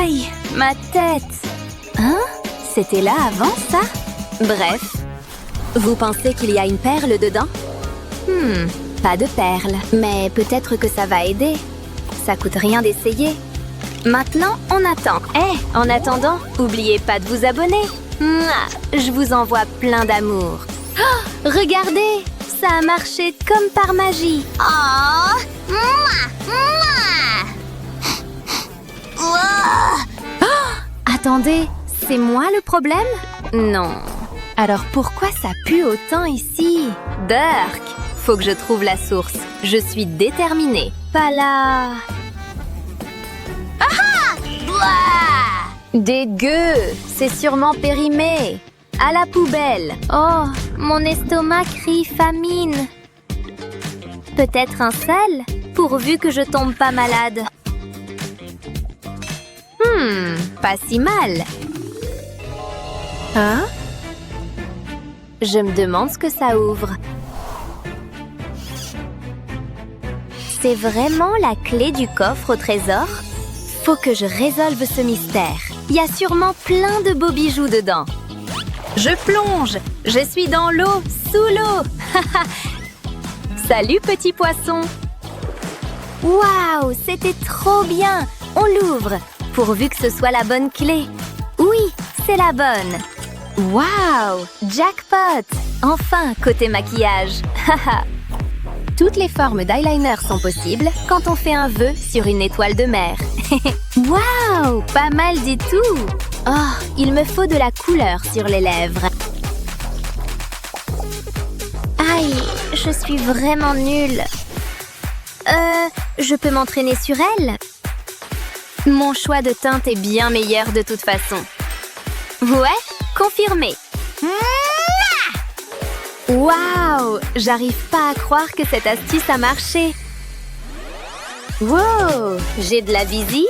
Aïe, ma tête. Hein? C'était là avant, ça? Bref. Vous pensez qu'il y a une perle dedans? Pas de perle. Mais peut-être que ça va aider. Ça coûte rien d'essayer. Maintenant, on attend. En attendant, n'oubliez pas de vous abonner. Mouah, je vous envoie plein d'amour. Oh, regardez, ça a marché comme par magie. Oh! Mouah! Mouah! Wow! Attendez, c'est moi le problème? Non. Alors pourquoi ça pue autant ici? Dirk, faut que je trouve la source. Je suis déterminée. Pas là. Bouah! Dégueu, c'est sûrement périmé. À la poubelle. Oh, mon estomac crie famine. Peut-être un sel, pourvu que je tombe pas malade. Pas si mal. Hein? Je me demande ce que ça ouvre. C'est vraiment la clé du coffre au trésor? Faut que je résolve ce mystère. Il y a sûrement plein de beaux bijoux dedans. Je plonge. Je suis dans l'eau, sous l'eau. Salut, petit poisson. Waouh, c'était trop bien. On l'ouvre, pourvu que ce soit la bonne clé. Oui, c'est la bonne. Waouh, jackpot. Enfin, côté maquillage. Toutes les formes d'eyeliner sont possibles quand on fait un vœu sur une étoile de mer. Waouh, pas mal du tout. Oh, il me faut de la couleur sur les lèvres. Aïe, je suis vraiment nulle. Je peux m'entraîner sur elle? Mon choix de teinte est bien meilleur de toute façon. Ouais, confirmé. Waouh, j'arrive pas à croire que cette astuce a marché. Wow, j'ai de la visite.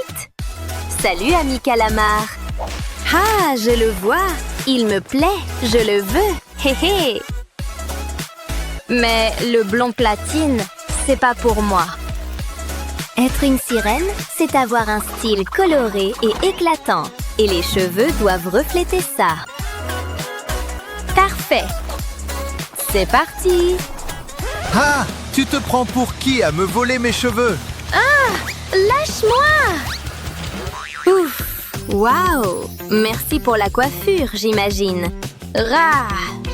Salut, ami calamar. Ah, je le vois. Il me plaît, je le veux. Hé hé. Mais le blond platine, c'est pas pour moi. Être une sirène, c'est avoir un style coloré et éclatant. Et les cheveux doivent refléter ça. Parfait. C'est parti. Ah! Tu te prends pour qui à me voler mes cheveux? Lâche-moi! Ouf! Waouh! Merci pour la coiffure, j'imagine. Rah!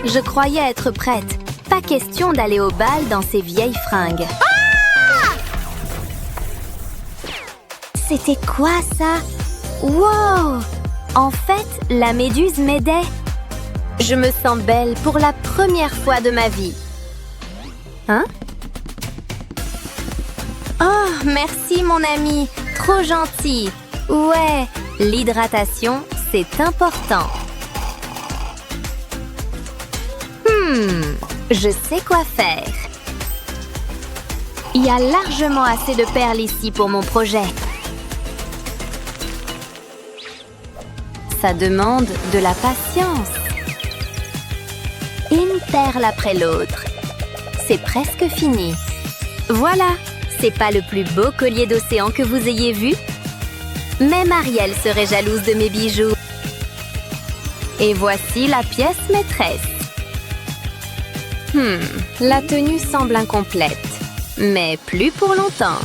Je croyais être prête. Pas question d'aller au bal dans ces vieilles fringues. C'était quoi ça? Wow! En fait, la méduse m'aidait. Je me sens belle pour la première fois de ma vie. Hein? Oh, merci mon ami. Trop gentil. Ouais, l'hydratation, c'est important. Je sais quoi faire. Il y a largement assez de perles ici pour mon projet. Ça demande de la patience. Une perle après l'autre. C'est presque fini. Voilà, c'est pas le plus beau collier d'océan que vous ayez vu. Même Ariel serait jalouse de mes bijoux. Et voici la pièce maîtresse. La tenue semble incomplète. Mais plus pour longtemps.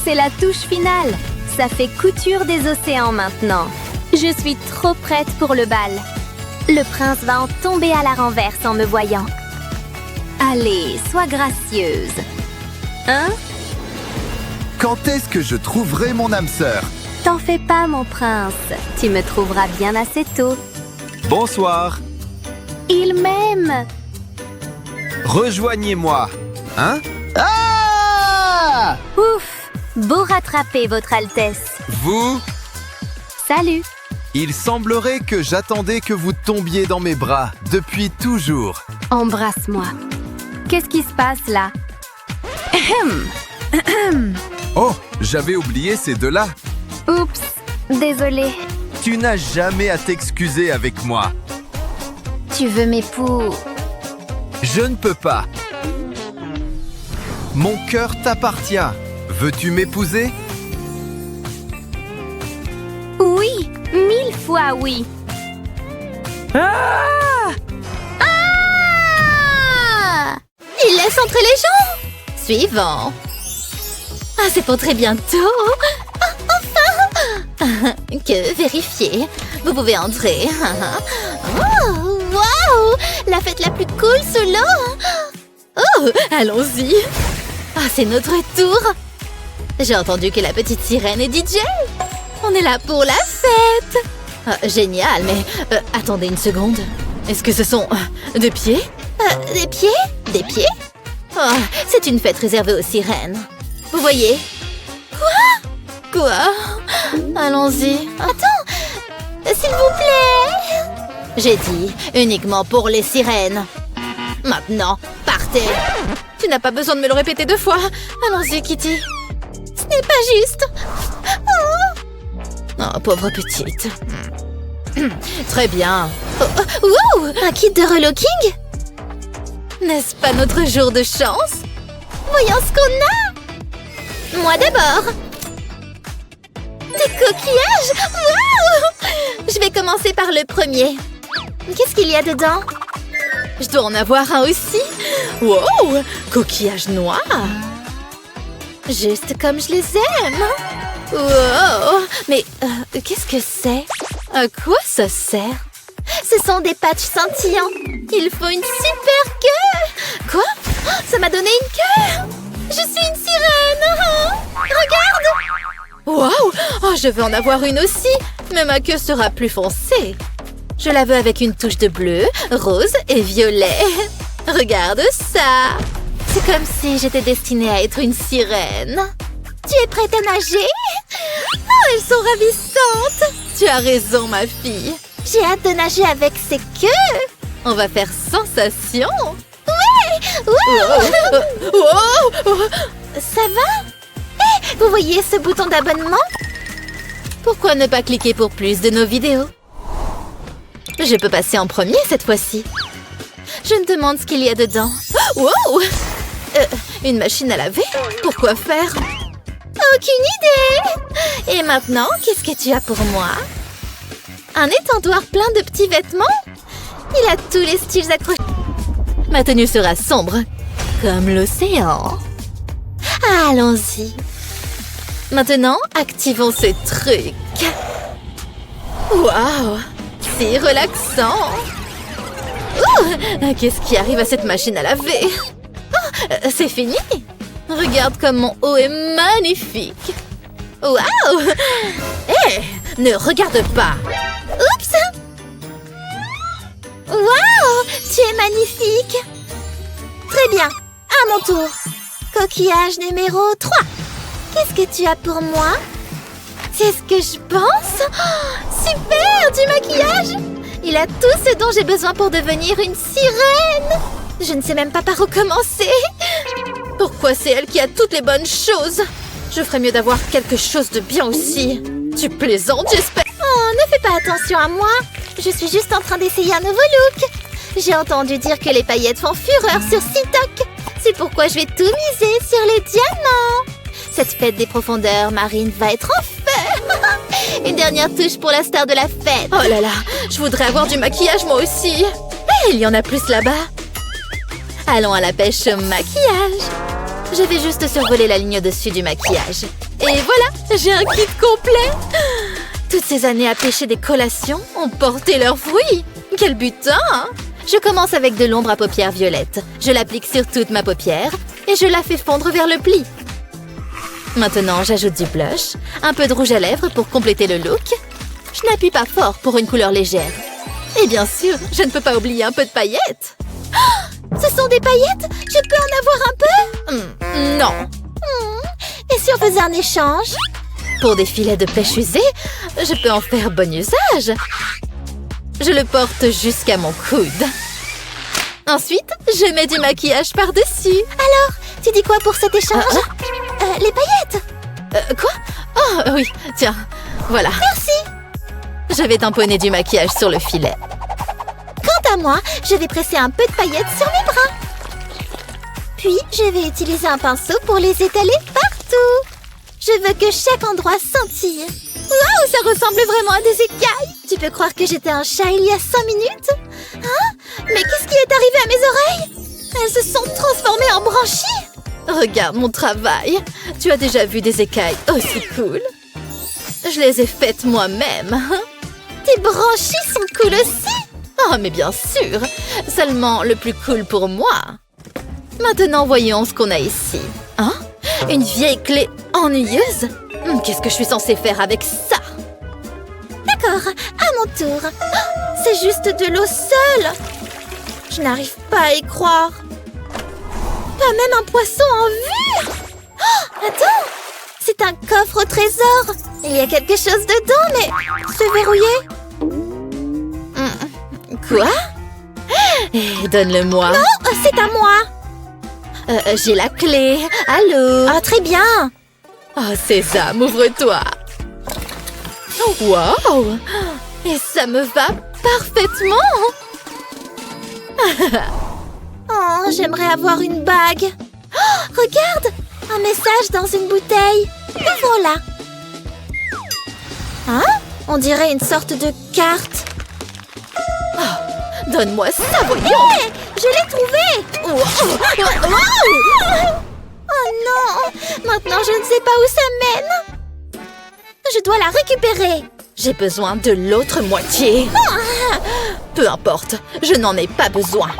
C'est la touche finale. Ça fait couture des océans maintenant. Je suis trop prête pour le bal. Le prince va en tomber à la renverse en me voyant. Allez, sois gracieuse. Hein? Quand est-ce que je trouverai mon âme sœur? T'en fais pas, mon prince. Tu me trouveras bien assez tôt. Bonsoir. Il m'aime. Rejoignez-moi. Hein? Ah! Ouf! Beau rattraper, votre Altesse. Vous? Salut. Il semblerait que j'attendais que vous tombiez dans mes bras depuis toujours. Embrasse-moi. Qu'est-ce qui se passe là? Oh, j'avais oublié ces deux-là. Oups, désolée. Tu n'as jamais à t'excuser avec moi. Tu veux m'épouser? Je ne peux pas. Mon cœur t'appartient. Veux-tu m'épouser? Oui, fois, oui. Ah! Il laisse entrer les gens. Suivant. Ah, c'est pour très bientôt. Ah, enfin. Que vérifier. Vous pouvez entrer. Oh, waouh! La fête la plus cool sous l'eau. Oh, allons-y. Ah, c'est notre tour. J'ai entendu que la petite sirène est DJ. On est là pour la fête. Ah, génial, mais attendez une seconde. Est-ce que ce sont des pieds? Des pieds? Des pieds? Oh, c'est une fête réservée aux sirènes. Vous voyez? Quoi? Allons-y. Attends, s'il vous plaît. J'ai dit uniquement pour les sirènes. Maintenant, partez. Tu n'as pas besoin de me le répéter 2 fois. Allons-y, Kitty. Ce n'est pas juste. Oh, pauvre petite. Très bien. Wow, un kit de relooking? N'est-ce pas notre jour de chance? Voyons ce qu'on a. Moi d'abord. Des coquillages. Wow! Je vais commencer par le premier. Qu'est-ce qu'il y a dedans? Je dois en avoir un aussi. Wow! Coquillage noir. Juste comme je les aime. Wow! Mais qu'est-ce que c'est? À quoi ça sert? Ce sont des patchs scintillants. Il faut une super queue. Quoi? Ça m'a donné une queue. Je suis une sirène. Regarde. Waouh! Oh, je veux en avoir une aussi. Mais ma queue sera plus foncée. Je la veux avec une touche de bleu, rose et violet. Regarde ça. C'est comme si j'étais destinée à être une sirène. Tu es prête à nager? Oh, elles sont ravissantes. Tu as raison, ma fille. J'ai hâte de nager avec ces queues. On va faire sensation. Ouais! Wow! Ça va? Hey, vous voyez ce bouton d'abonnement? Pourquoi ne pas cliquer pour plus de nos vidéos? Je peux passer en premier cette fois-ci. Je me demande ce qu'il y a dedans. Wow! Une machine à laver? Pourquoi faire? Aucune idée! Et maintenant, qu'est-ce que tu as pour moi? Un étendoir plein de petits vêtements? Il a tous les styles accrochés. Ma tenue sera sombre, comme l'océan. Allons-y. Maintenant, activons ce truc. Waouh! C'est relaxant. Qu'est-ce qui arrive à cette machine à laver? Oh, c'est fini. Regarde comme mon haut est magnifique. Waouh! Hé, ne regarde pas. Oups! Waouh! Tu es magnifique. Très bien. À mon tour. Coquillage numéro 3. Qu'est-ce que tu as pour moi? C'est ce que je pense. Oh, super! Du maquillage! Il a tout ce dont j'ai besoin pour devenir une sirène. Je ne sais même pas par où commencer. Pourquoi c'est elle qui a toutes les bonnes choses? Je ferais mieux d'avoir quelque chose de bien aussi. Tu plaisantes, j'espère. Oh, ne fais pas attention à moi. Je suis juste en train d'essayer un nouveau look. J'ai entendu dire que les paillettes font fureur sur TikTok. C'est pourquoi je vais tout miser sur les diamants. Cette fête des profondeurs marines va être en feu. Une dernière touche pour la star de la fête. Oh là là, je voudrais avoir du maquillage moi aussi. Hey, il y en a plus là-bas. Allons à la pêche au maquillage. Je vais juste survoler la ligne au-dessus du maquillage. Et voilà, j'ai un kit complet. Toutes ces années à pêcher des collations ont porté leurs fruits. Quel butin! Je commence avec de l'ombre à paupières violette. Je l'applique sur toute ma paupière et je la fais fondre vers le pli. Maintenant, j'ajoute du blush, un peu de rouge à lèvres pour compléter le look. Je n'appuie pas fort pour une couleur légère. Et bien sûr, je ne peux pas oublier un peu de paillettes. Oh, ce sont des paillettes? Je peux en avoir un peu? Non. Et si on faisait un échange? Pour des filets de pêche usés, je peux en faire bon usage. Je le porte jusqu'à mon coude. Ensuite, je mets du maquillage par-dessus. Alors, tu dis quoi pour cet échange? Les paillettes. Quoi? Oh, oui, tiens, voilà. Merci. Je vais tamponner du maquillage sur le filet. Quant à moi, je vais presser un peu de paillettes sur mes bras. Puis, je vais utiliser un pinceau pour les étaler partout. Je veux que chaque endroit scintille. Waouh, ça ressemble vraiment à des écailles. Tu peux croire que j'étais un chat il y a 5 minutes? Hein? Mais qu'est-ce qui est arrivé à mes oreilles? Elles se sont transformées en branchies. Regarde mon travail. Tu as déjà vu des écailles aussi cool? Je les ai faites moi-même. Tes branchies sont cool aussi? Oh, mais bien sûr. Seulement le plus cool pour moi. Maintenant, voyons ce qu'on a ici. Hein? Une vieille clé ennuyeuse? Qu'est-ce que je suis censée faire avec ça? D'accord, à mon tour. Oh, c'est juste de l'eau seule. Je n'arrive pas à y croire. Pas même un poisson en vue. Oh, attends, c'est un coffre au trésor. Il y a quelque chose dedans, mais c'est verrouillé. Quoi? Donne-le-moi. Non, c'est à moi. J'ai la clé. Allô? Ah, très bien. Oh, Sésame, ouvre-toi. Oh, wow! Et ça me va parfaitement. Oh, j'aimerais avoir une bague. Oh, regarde! Un message dans une bouteille. Ouvrons-la. Hein? On dirait une sorte de carte. Oh, donne-moi ça, voyons! Hey, je l'ai trouvé! Oh non! Maintenant, je ne sais pas où ça mène. Je dois la récupérer. J'ai besoin de l'autre moitié. Peu importe, je n'en ai pas besoin.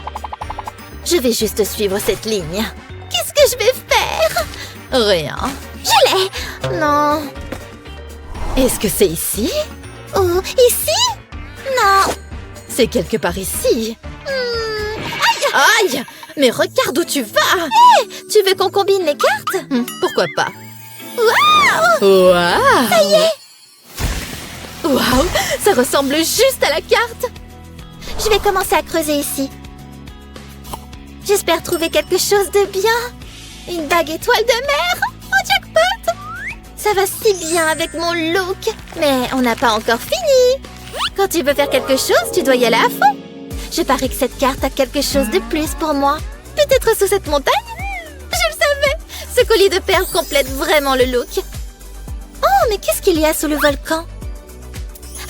Je vais juste suivre cette ligne. Qu'est-ce que je vais faire? Rien. Je l'ai! Non. Est-ce que c'est ici? Oh, ici? Non. C'est quelque part ici. Aïe! Aïe! Mais regarde où tu vas! Hey, tu veux qu'on combine les cartes? Pourquoi pas? Waouh! Waouh! Ça y est! Waouh! Ça ressemble juste à la carte! Je vais commencer à creuser ici. J'espère trouver quelque chose de bien. Une bague étoile de mer! Oh, jackpot! Ça va si bien avec mon look. Mais on n'a pas encore fini. Quand tu veux faire quelque chose, tu dois y aller à fond. Je parie que cette carte a quelque chose de plus pour moi. Peut-être sous cette montagne? Je le savais! Ce collier de perles complète vraiment le look. Oh, mais qu'est-ce qu'il y a sous le volcan?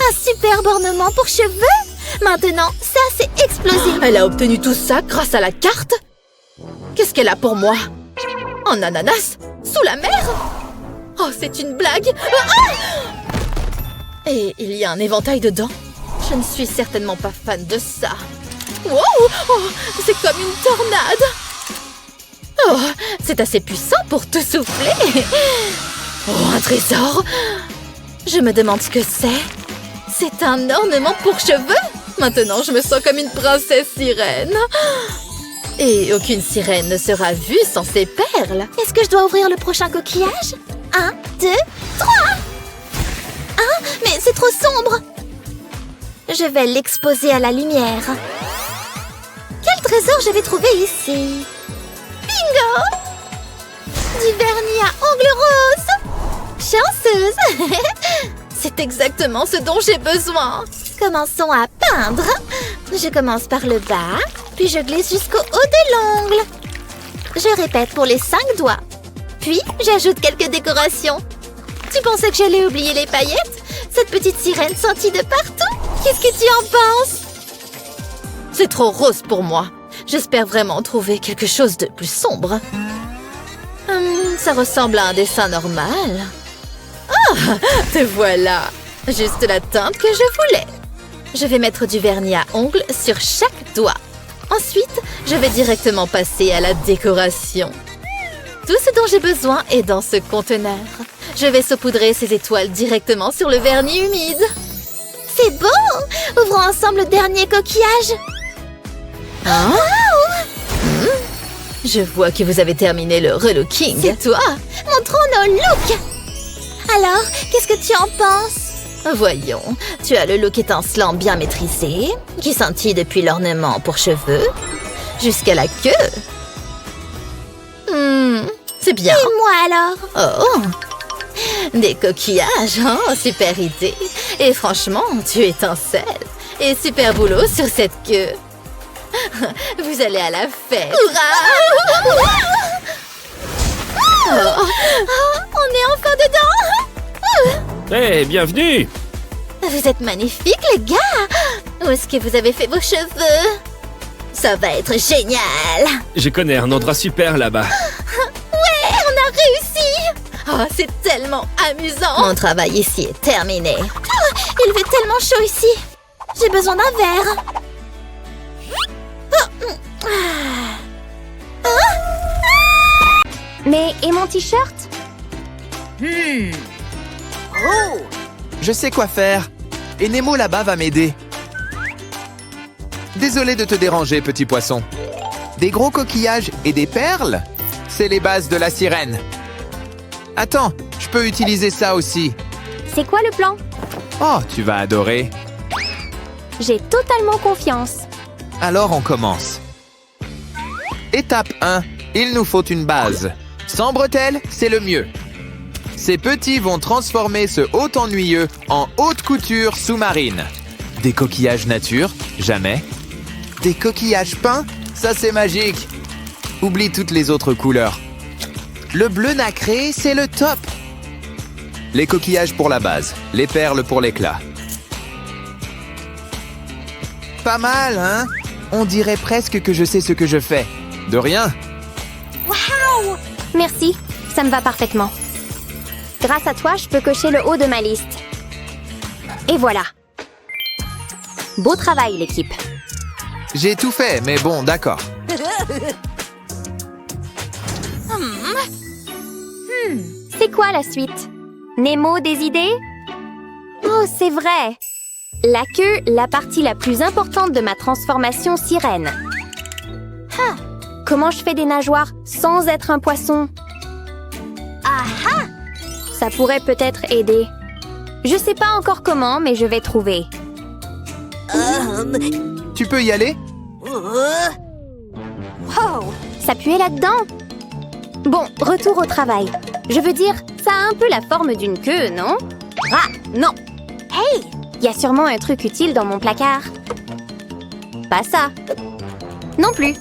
Un superbe ornement pour cheveux? Maintenant, ça, c'est explosif. Elle a obtenu tout ça grâce à la carte? Qu'est-ce qu'elle a pour moi? En ananas? Sous la mer? Oh, c'est une blague! Et il y a un éventail dedans? Je ne suis certainement pas fan de ça. Wow! Oh, c'est comme une tornade! Oh, c'est assez puissant pour tout souffler! Oh, un trésor! Je me demande ce que c'est. C'est un ornement pour cheveux? Maintenant, je me sens comme une princesse sirène. Et aucune sirène ne sera vue sans ses perles. Est-ce que je dois ouvrir le prochain coquillage? 1, 2, 3! Hein? Mais c'est trop sombre! Je vais l'exposer à la lumière. Quel trésor je vais trouver ici? Bingo! Du vernis à ongles roses! Chanceuse! C'est exactement ce dont j'ai besoin. Commençons à peindre. Je commence par le bas, puis je glisse jusqu'au haut de l'ongle. Je répète pour les 5 doigts. Puis, j'ajoute quelques décorations. Tu pensais que j'allais oublier les paillettes? Cette petite sirène sentie de partout? Qu'est-ce que tu en penses? C'est trop rose pour moi. J'espère vraiment trouver quelque chose de plus sombre. Ça ressemble à un dessin normal. Ah, te voilà! Juste la teinte que je voulais. Je vais mettre du vernis à ongles sur chaque doigt. Ensuite, je vais directement passer à la décoration. Tout ce dont j'ai besoin est dans ce conteneur. Je vais saupoudrer ces étoiles directement sur le vernis humide. C'est bon! Ouvrons ensemble le dernier coquillage. Hein? Wow! Je vois que vous avez terminé le relooking. C'est toi! Montrons nos looks! Alors, qu'est-ce que tu en penses? Voyons, tu as le look étincelant bien maîtrisé, qui scintille depuis l'ornement pour cheveux jusqu'à la queue. C'est bien. Et moi alors? Oh! Des coquillages, oh, super idée. Et franchement, tu étincelles. Et super boulot sur cette queue. Vous allez à la fête. Hurrah! Oh, on est enfin dedans. Hey, bienvenue! Vous êtes magnifiques, les gars! Où est-ce que vous avez fait vos cheveux? Ça va être génial! Je connais un endroit super là-bas. Ouais, on a réussi! Oh, c'est tellement amusant! Mon travail ici est terminé. Oh, il fait tellement chaud ici! J'ai besoin d'un verre. Mais et mon t-shirt? Je sais quoi faire. Et Nemo là-bas va m'aider. Désolé de te déranger, petit poisson. Des gros coquillages et des perles? C'est les bases de la sirène. Attends, je peux utiliser ça aussi. C'est quoi le plan? Oh, tu vas adorer. J'ai totalement confiance. Alors on commence. Étape 1. Il nous faut une base. Sans bretelles, c'est le mieux. Ces petits vont transformer ce haut ennuyeux en haute couture sous-marine. Des coquillages nature? Jamais. Des coquillages peints? Ça c'est magique. Oublie toutes les autres couleurs. Le bleu nacré, c'est le top. Les coquillages pour la base, les perles pour l'éclat. Pas mal, hein? On dirait presque que je sais ce que je fais. De rien. Merci, ça me va parfaitement. Grâce à toi, je peux cocher le haut de ma liste. Et voilà. Beau travail, l'équipe. J'ai tout fait, mais bon, d'accord. C'est quoi la suite? Nemo, des idées? Oh, c'est vrai! La queue, la partie la plus importante de ma transformation sirène. Comment je fais des nageoires sans être un poisson? Ça pourrait peut-être aider. Je sais pas encore comment, mais je vais trouver. Tu peux y aller? Ça puait là-dedans? Bon, retour au travail. Je veux dire, ça a un peu la forme d'une queue, non? Ah, non! Hey! Il y a sûrement un truc utile dans mon placard. Pas ça. Non plus.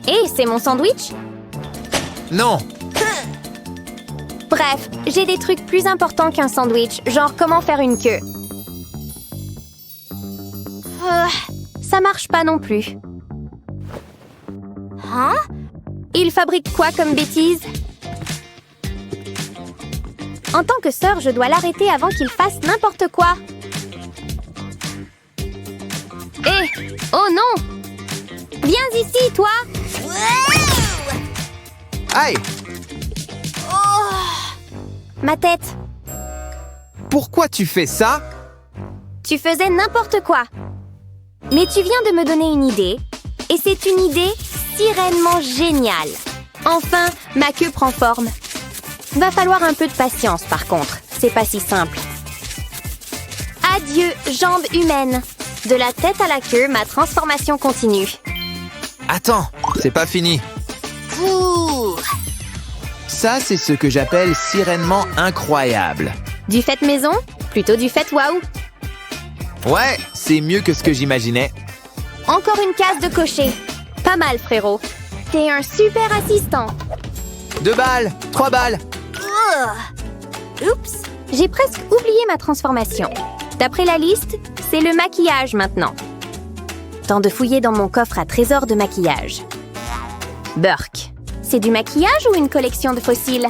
Hé, c'est mon sandwich? Non. Bref, j'ai des trucs plus importants qu'un sandwich, genre comment faire une queue. Ça marche pas non plus. Il fabrique quoi comme bêtise? En tant que sœur, je dois l'arrêter avant qu'il fasse n'importe quoi. Hé! Oh non! Viens ici, toi! Aïe! Ma tête! Pourquoi tu fais ça? Tu faisais n'importe quoi. Mais tu viens de me donner une idée. Et c'est une idée sirènement géniale. Enfin, ma queue prend forme. Va falloir un peu de patience, par contre. C'est pas si simple. Adieu, jambes humaines. De la tête à la queue, ma transformation continue. Attends, c'est pas fini. Ça, c'est ce que j'appelle sirènement incroyable. Du fait maison? Plutôt du fait waouh. Ouais, c'est mieux que ce que j'imaginais. Encore une case de cocher. Pas mal, frérot. T'es un super assistant. 2 balles, 3 balles. Oups. J'ai presque oublié ma transformation. D'après la liste, c'est le maquillage maintenant. Temps de fouiller dans mon coffre à trésor de maquillage. Burk. C'est du maquillage ou une collection de fossiles?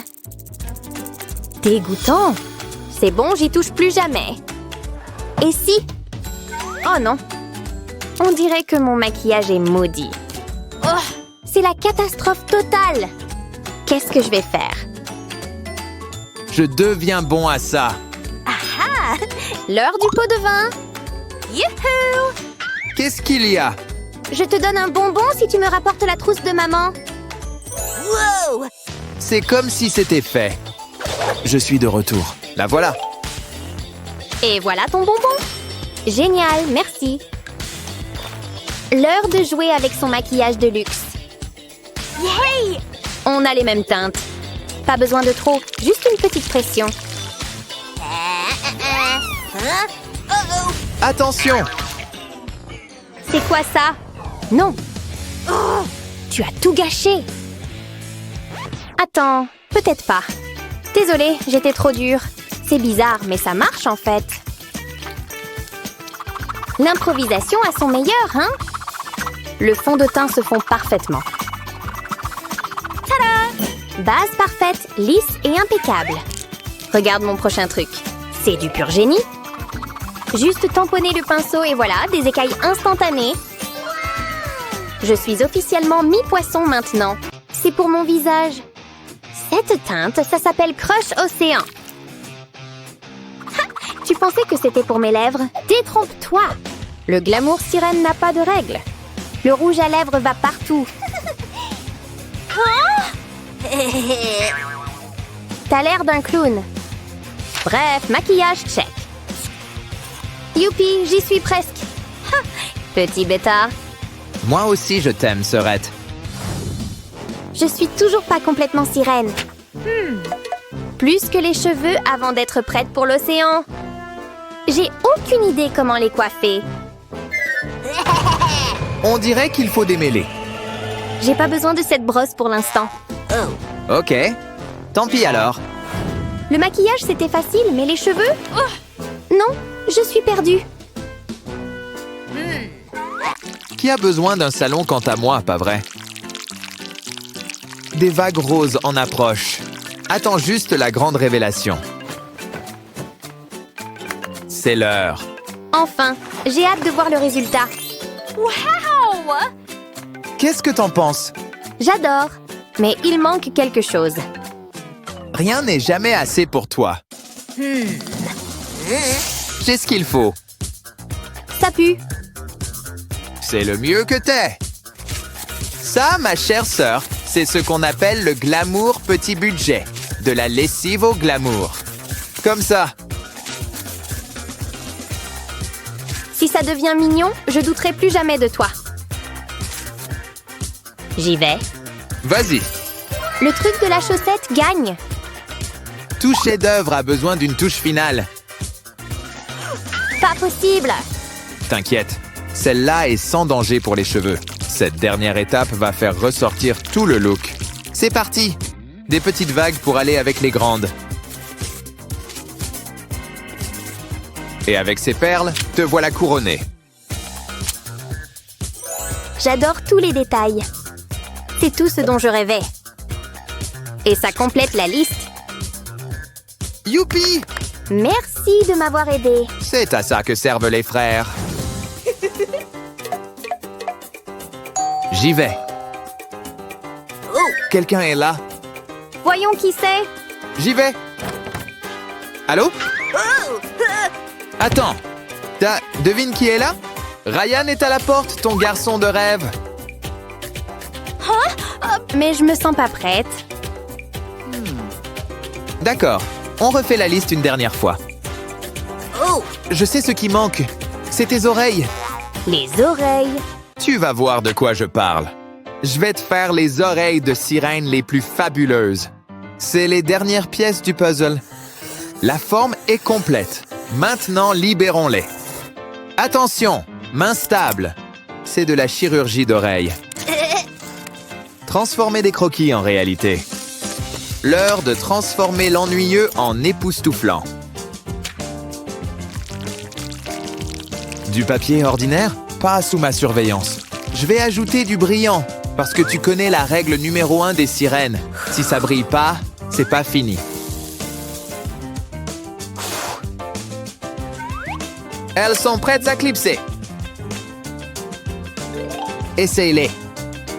Dégoûtant. C'est bon, j'y touche plus jamais. Et si? Oh non. On dirait que mon maquillage est maudit. Oh, c'est la catastrophe totale. Qu'est-ce que je vais faire? Je deviens bon à ça. L'heure du pot de vin. Youhou! Qu'est-ce qu'il y a? Je te donne un bonbon si tu me rapportes la trousse de maman. C'est comme si c'était fait. Je suis de retour. La voilà. Et voilà ton bonbon. Génial, merci. L'heure de jouer avec son maquillage de luxe. Yay! On a les mêmes teintes. Pas besoin de trop, juste une petite pression. Attention! C'est quoi ça? Non. Tu as tout gâché. Attends, peut-être pas. Désolée, j'étais trop dure. C'est bizarre, mais ça marche en fait. L'improvisation a son meilleur, hein? Le fond de teint se fond parfaitement. Tada! Base parfaite, lisse et impeccable. Regarde mon prochain truc. C'est du pur génie. Juste tamponner le pinceau et voilà, des écailles instantanées. Je suis officiellement mi-poisson maintenant. C'est pour mon visage. Cette teinte, ça s'appelle Crush Océan. Ha! Tu pensais que c'était pour mes lèvres? Détrompe-toi! Le glamour sirène n'a pas de règles. Le rouge à lèvres va partout. T'as l'air d'un clown. Bref, maquillage check. Youpi, j'y suis presque. Ha! Petit bêta. Moi aussi, je t'aime, Serette. Je suis toujours pas complètement sirène. Plus que les cheveux avant d'être prête pour l'océan. J'ai aucune idée comment les coiffer. On dirait qu'il faut démêler. J'ai pas besoin de cette brosse pour l'instant. Ok. Tant pis alors. Le maquillage, c'était facile, mais les cheveux... Oh! Non, je suis perdue. Qui a besoin d'un salon quant à moi, pas vrai? Des vagues roses en approche. Attends juste la grande révélation. C'est l'heure. Enfin, j'ai hâte de voir le résultat. Wow! Qu'est-ce que t'en penses? J'adore, mais il manque quelque chose. Rien n'est jamais assez pour toi. J'ai ce qu'il faut. Ça pue. C'est le mieux que t'aies. Ça, ma chère sœur, c'est ce qu'on appelle le glamour petit budget. De la lessive au glamour. Comme ça. Si ça devient mignon, je douterai plus jamais de toi. J'y vais. Vas-y. Le truc de la chaussette gagne. Tout chef-d'œuvre a besoin d'une touche finale. Pas possible. T'inquiète, celle-là est sans danger pour les cheveux. Cette dernière étape va faire ressortir tout le look. C'est parti! Des petites vagues pour aller avec les grandes. Et avec ces perles, te voilà couronné. J'adore tous les détails. C'est tout ce dont je rêvais. Et ça complète la liste. Youpi! Merci de m'avoir aidé. C'est à ça que servent les frères. J'y vais. Quelqu'un est là. Voyons qui c'est. J'y vais. Allô? Attends. Devine qui est là? Ryan est à la porte, ton garçon de rêve. Mais je me sens pas prête. D'accord. On refait la liste une dernière fois. Je sais ce qui manque. C'est tes oreilles. Les oreilles. Tu vas voir de quoi je parle. Je vais te faire les oreilles de sirène les plus fabuleuses. C'est les dernières pièces du puzzle. La forme est complète. Maintenant, libérons-les. Attention, main stable. C'est de la chirurgie d'oreilles. Transformer des croquis en réalité. L'heure de transformer l'ennuyeux en époustouflant. Du papier ordinaire? Pas sous ma surveillance. Je vais ajouter du brillant, parce que tu connais la règle numéro 1 des sirènes. Si ça brille pas, c'est pas fini. Elles sont prêtes à clipser. Essaye-les.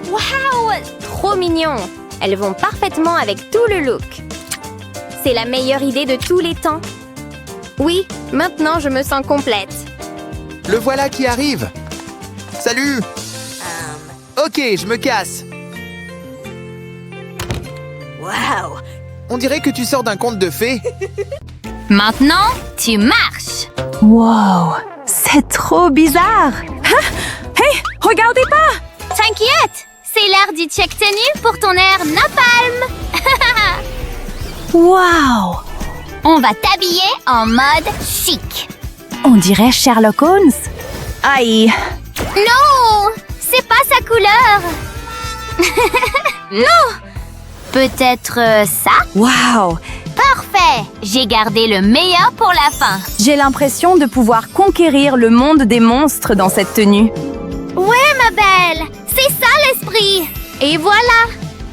Waouh! Trop mignon. Elles vont parfaitement avec tout le look. C'est la meilleure idée de tous les temps. Oui, maintenant je me sens complète. Le voilà qui arrive. Salut. Ok, je me casse. Wow! On dirait que tu sors d'un conte de fées. Maintenant, tu marches. Wow! C'est trop bizarre! Hein? Hey! Regardez pas! T'inquiète, c'est l'heure du check tenue pour ton air napalm. Wow! On va t'habiller en mode chic. On dirait Sherlock Holmes. Aïe! Non, c'est pas sa couleur. Non, peut-être ça. Wow! Parfait! J'ai gardé le meilleur pour la fin. J'ai l'impression de pouvoir conquérir le monde des monstres dans cette tenue. Ouais, ma belle! C'est ça l'esprit! Et voilà!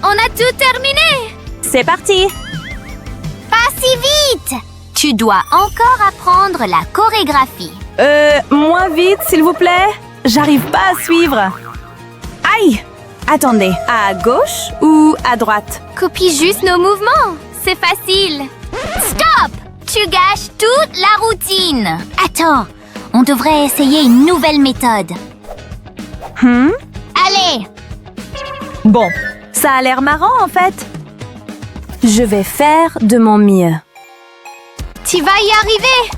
On a tout terminé! C'est parti! Pas si vite! Tu dois encore apprendre la chorégraphie. Moins vite, s'il vous plaît. J'arrive pas à suivre. Aïe! Attendez, à gauche ou à droite? Copie juste nos mouvements. C'est facile. Stop! Tu gâches toute la routine. Attends, on devrait essayer une nouvelle méthode. Allez! Bon, ça a l'air marrant en fait. Je vais faire de mon mieux. Tu vas y arriver!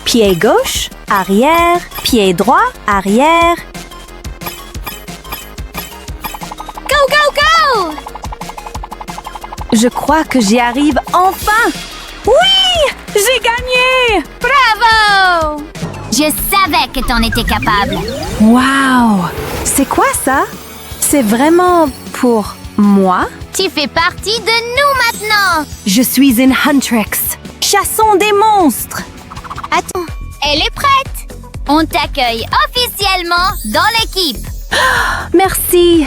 Pied gauche, arrière, pied droit, arrière. Go, go, go! Je crois que j'y arrive enfin. Oui! J'ai gagné! Bravo! Je savais que t'en étais capable. Waouh! C'est quoi ça? C'est vraiment pour moi? Tu fais partie de nous maintenant. Je suis une Huntress. Chassons des monstres. Attends, elle est prête. On t'accueille officiellement dans l'équipe. Merci.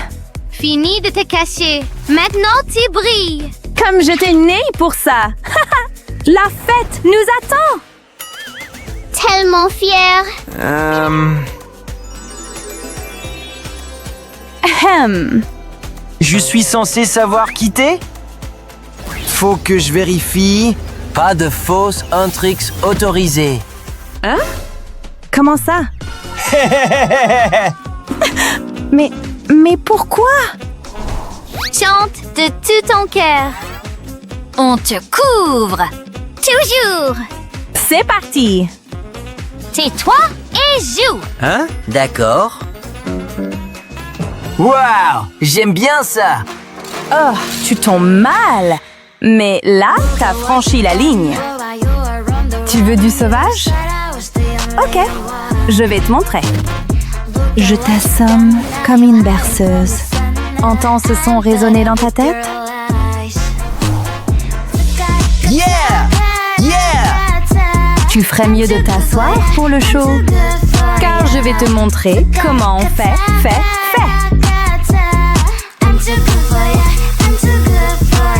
Fini de te cacher. Maintenant, tu brilles. Comme j'étais née pour ça. La fête nous attend. Tellement fière. Ahem. Je suis censé savoir quitter? Faut que je vérifie. Pas de fausses Huntrix autorisées. Hein? Comment ça? Mais pourquoi? Chante de tout ton cœur. On te couvre. Toujours. C'est parti. Tais-toi et joue. Hein? D'accord. Waouh! J'aime bien ça! Oh, tu tombes mal. Mais là, t'as franchi la ligne. Tu veux du sauvage? Ok, je vais te montrer. Je t'assomme comme une berceuse. Entends ce son résonner dans ta tête? Yeah! Yeah! Tu ferais mieux de t'asseoir pour le show. Car je vais te montrer comment on fait.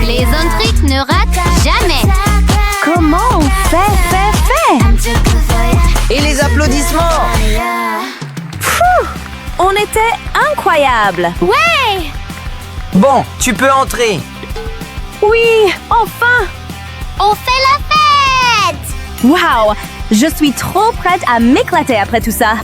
Les Huntrix ne ratent jamais. Comment on fait? Et les applaudissements! On était incroyables. Ouais! Bon, tu peux entrer. Oui, enfin. On fait la fête! Waouh, je suis trop prête à m'éclater après tout ça.